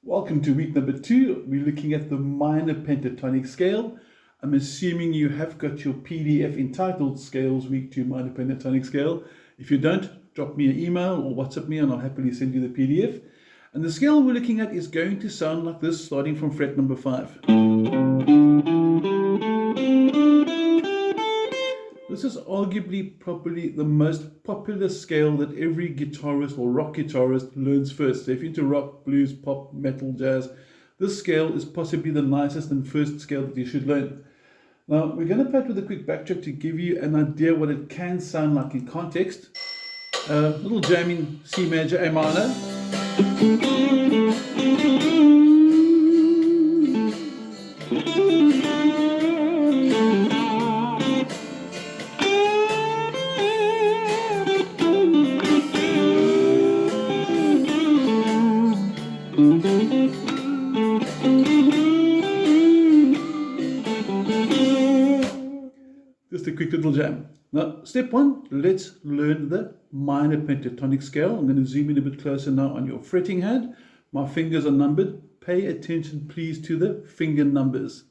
Welcome to week number 2. We're looking at the minor pentatonic scale. I'm assuming you have got your PDF entitled Scales Week 2 Minor Pentatonic Scale. If you don't, drop me an email or WhatsApp me and I'll happily send you the PDF. And the scale we're looking at is going to sound like this, starting from fret number 5. This is arguably probably the most popular scale that every guitarist or rock guitarist learns first. So if you're into rock, blues, pop, metal, jazz, this scale is possibly the nicest and first scale that you should learn. Now, we're going to play it with a quick backtrack to give you an idea what it can sound like in context. A little jam in C major, A minor. Just a quick little jam. Now, step 1, let's learn the minor pentatonic scale. I'm going to zoom in a bit closer now on your fretting hand. My fingers are numbered. Pay attention, please, to the finger numbers.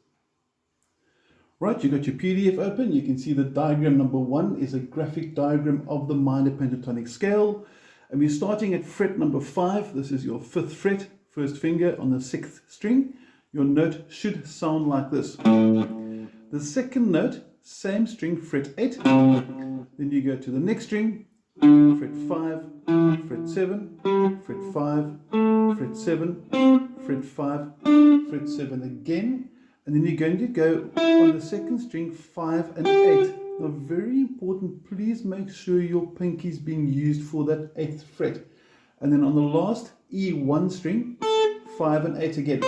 Right, you got your PDF open. You can see the diagram number 1 is a graphic diagram of the minor pentatonic scale. And we're starting at fret number 5. This is your 5th fret, first finger on the 6th string. Your note should sound like this. The second note, same string, fret 8. Then you go to the next string, fret 5, fret 7, fret 5, fret 7, fret 5, fret 7 again. And then you're going to go on the second string, 5 and 8. Now, very important, please make sure your pinky is being used for that 8th fret. And then on the last E1 string, 5 and 8 again.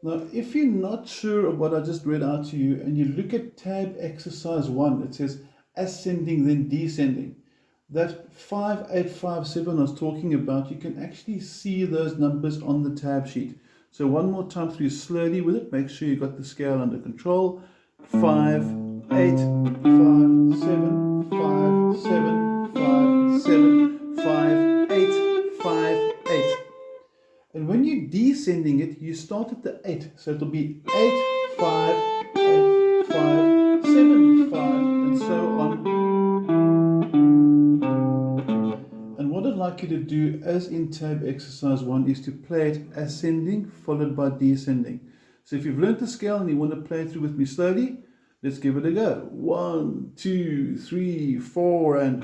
Now, if you're not sure of what I just read out to you, and you look at tab exercise 1, it says ascending then descending. That 5, 8, 5, 7 I was talking about, you can actually see those numbers on the tab sheet. So one more time through slowly with it, make sure you got the scale under control. 5, 8, 5, 7, 5, 7, 5, 7, 5, 8, 5, 8. And when you're descending it, you start at the 8. So it'll be 8, 5, 8, 5, 7, 5, and so on. And what I'd like you to do, as in tab exercise 1, is to play it ascending followed by descending. So if you've learned the scale and you want to play it through with me slowly, let's give it a go. 1, 2, 3, 4, and...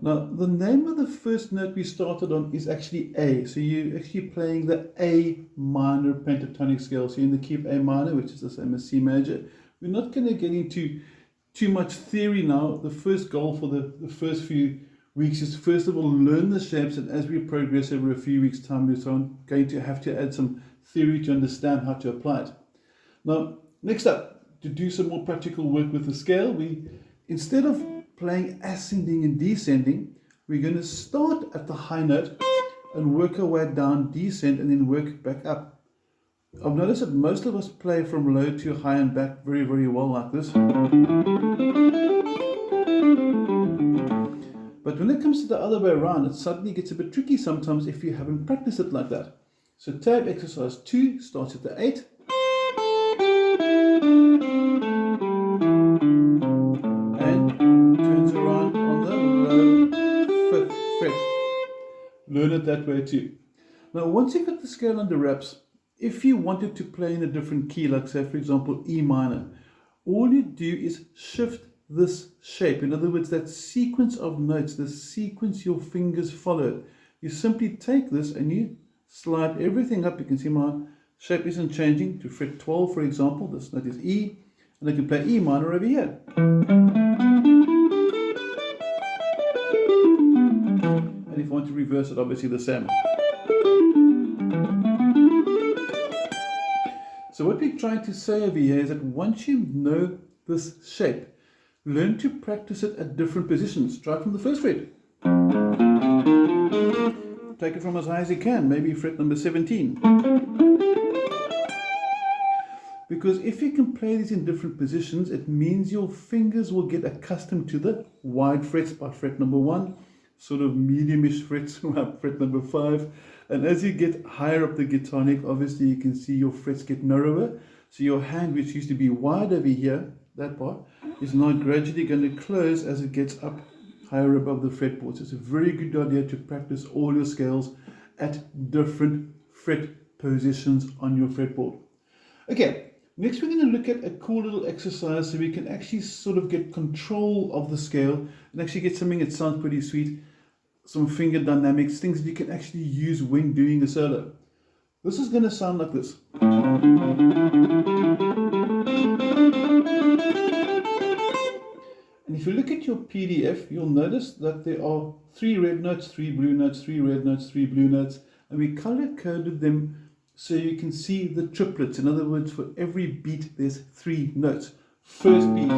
Now, the name of the first note we started on is actually A. So you're actually playing the A minor pentatonic scale. So you're in the key of A minor, which is the same as C major. We're not going to get into too much theory now. The first goal for the first few weeks is, first of all, learn the shapes. And as we progress over a few weeks' time, we're going to have to add some theory to understand how to apply it. Now, next up, to do some more practical work with the scale, instead of playing ascending and descending, we're going to start at the high note and work our way down, descend, and then work back up. I've noticed that most of us play from low to high and back very, very well like this. But when it comes to the other way around, it suddenly gets a bit tricky sometimes if you haven't practiced it like that. So tab exercise 2 starts at the 8. Learn it that way too. Now, once you've got the scale under wraps, if you wanted to play in a different key, like say, for example, E minor, all you do is shift this shape. In other words, that sequence of notes, the sequence your fingers follow. You simply take this and you slide everything up. You can see my shape isn't changing to fret 12, for example. This note is E, and I can play E minor over here. If I want to reverse it, obviously the same. So what we're trying to say over here is that once you know this shape, learn to practice it at different positions. Try it from the first fret. Take it from as high as you can, maybe fret number 17. Because if you can play these in different positions, it means your fingers will get accustomed to the wide frets by fret number 1, sort of mediumish frets by fret number 5. And as you get higher up the guitar neck, obviously you can see your frets get narrower. So your hand, which used to be wide over here, that part, is now gradually going to close as it gets up higher above the fretboard. So it's a very good idea to practice all your scales at different fret positions on your fretboard. Okay, next we're going to look at a cool little exercise so we can actually sort of get control of the scale and actually get something that sounds pretty sweet, some finger dynamics, things that you can actually use when doing a solo. This is going to sound like this. And if you look at your PDF, you'll notice that there are 3 red notes, 3 blue notes, 3 red notes, 3 blue notes, and we color coded them so you can see the triplets. In other words, for every beat, there's 3 notes. First beat,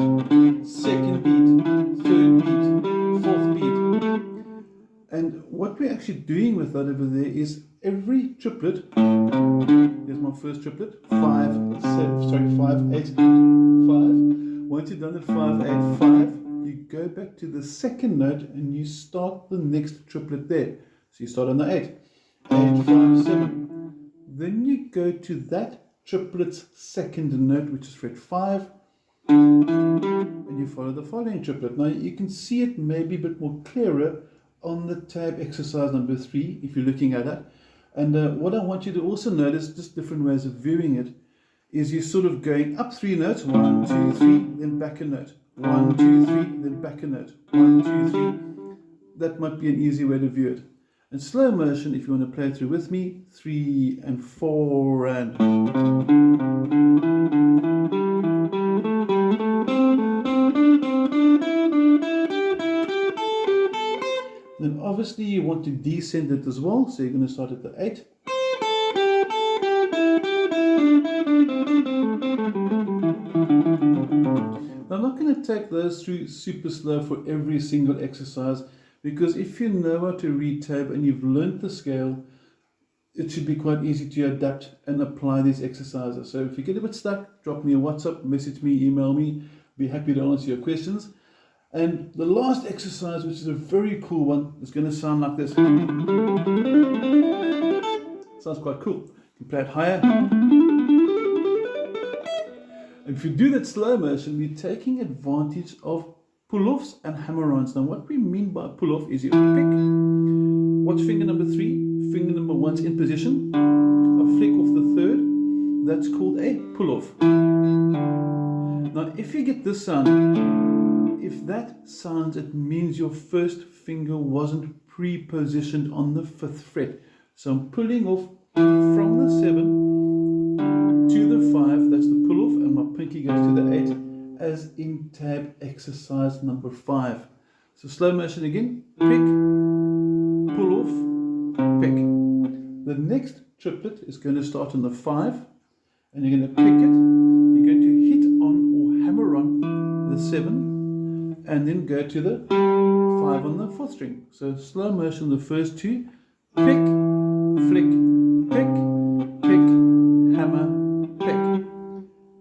second beat, third beat, fourth beat. And what we're actually doing with that over there is every triplet, here's my first triplet, 5, 8, 5. Once you've done it, 5, 8, 5, you go back to the second note and you start the next triplet there. So you start on the 8, 8, 5, 7. Then you go to that triplet's second note, which is fret 5, and you follow the following triplet. Now you can see it maybe a bit more clearer on the tab exercise number 3 if you're looking at that. And what I want you to also notice, just different ways of viewing it, is you're sort of going up 3 notes, 1, 2, 3, then back a note, 1, 2, 3, then back a note, 1, 2, 3. That might be an easy way to view it. And slow motion, if you want to play through with me, 3 and 4 and. Then obviously you want to descend it as well, so you're going to start at the 8. Now I'm not going to take those through super slow for every single exercise, because if you know how to read tab and you've learned the scale, it should be quite easy to adapt and apply these exercises. So if you get a bit stuck, drop me a WhatsApp, message me, email me. Be happy to answer your questions. And the last exercise, which is a very cool one, is going to sound like this. Sounds quite cool. You can play it higher. And if you do that slow motion, we're taking advantage of pull-offs and hammer-ons. Now what we mean by pull-off is you pick, watch finger number 3, finger number 1's in position, a flick off the 3rd, that's called a pull-off. Now if you get this sound, if that sounds, it means your first finger wasn't pre-positioned on the 5th fret. So I'm pulling off from the 7 to the 5, that's the pull-off, and my pinky goes to the 8, as in tab exercise number 5. So slow motion again, pick, pull off, pick. The next triplet is going to start on the 5, and you're going to pick it, you're going to hit on or hammer on the 7, and then go to the 5 on the 4th string. So slow motion the first 2, pick, flick, pick, pick, hammer, pick.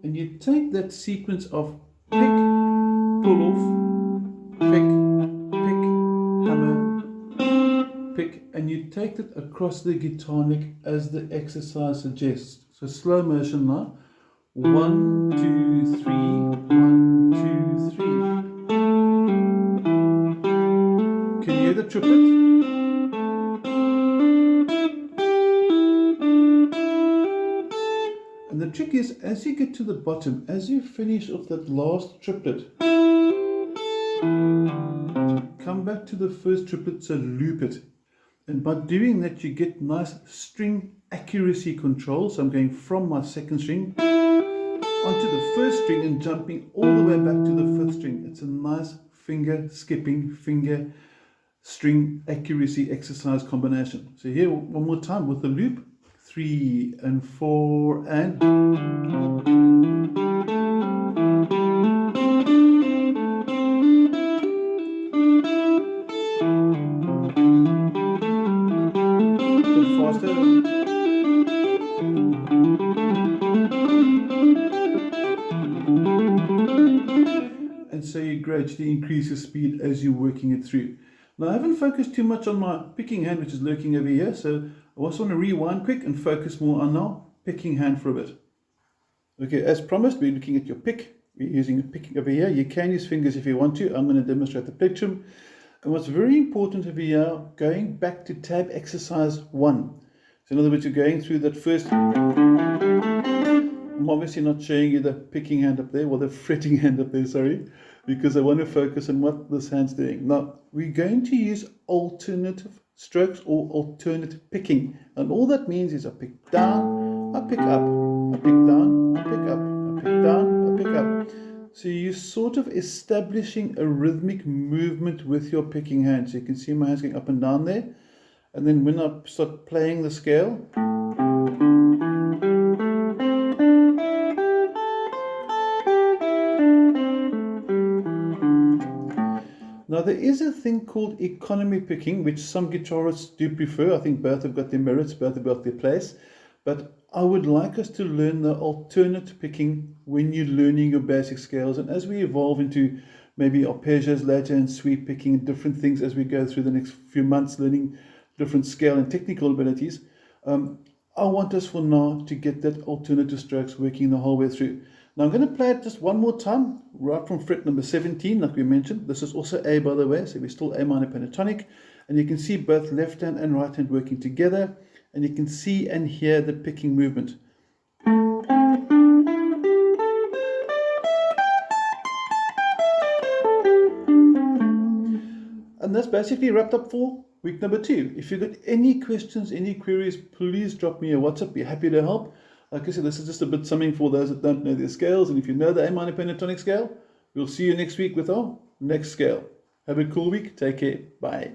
And you take that sequence of pick, pull off, pick, pick, hammer, pick, and you take it across the guitar neck as the exercise suggests. So slow motion now. 1, 2, 3, 1, 2, 3. Can you hear the triplet? And the trick is, as you get to the bottom, as you finish off that last triplet, come back to the first triplet, so loop it. And by doing that, you get nice string accuracy control. So I'm going from my 2nd string onto the 1st string and jumping all the way back to the 5th string. It's a nice finger skipping, finger string accuracy exercise combination. So here, one more time with the loop. 3 and 4 and. Faster. gradually increase your speed as you're working it through. Now, I haven't focused too much on my picking hand, which is lurking over here, so I also want to rewind quick and focus more on our picking hand for a bit. Okay, as promised, we're looking at your pick. We're using a pick over here. You can use fingers if you want to. I'm going to demonstrate the plectrum. And what's very important over here, going back to tab exercise 1. So in other words, you're going through that first. I'm obviously not showing you the picking hand up there, or the fretting hand up there, sorry, because I want to focus on what this hand's doing. Now, we're going to use alternative strokes or alternate picking. And all that means is I pick down, I pick up, I pick down, I pick up, I pick down, I pick up. So you're sort of establishing a rhythmic movement with your picking hand. So you can see my hands going up and down there. And then when I start playing the scale, now there is a thing called economy picking, which some guitarists do prefer. I think both have got their merits, both have got their place. But I would like us to learn the alternate picking when you're learning your basic scales. And as we evolve into maybe arpeggios later and sweep picking and different things as we go through the next few months learning different scale and technical abilities, I want us for now to get that alternative strokes working the whole way through. Now I'm going to play it just one more time, right from fret number 17, like we mentioned. This is also A, by the way, so we're still A minor pentatonic. And you can see both left hand and right hand working together. And you can see and hear the picking movement. And that's basically wrapped up for week number 2. If you've got any questions, any queries, please drop me a WhatsApp. Be happy to help. Like I said, this is just a bit something for those that don't know their scales. And if you know the A minor pentatonic scale, we'll see you next week with our next scale. Have a cool week. Take care. Bye.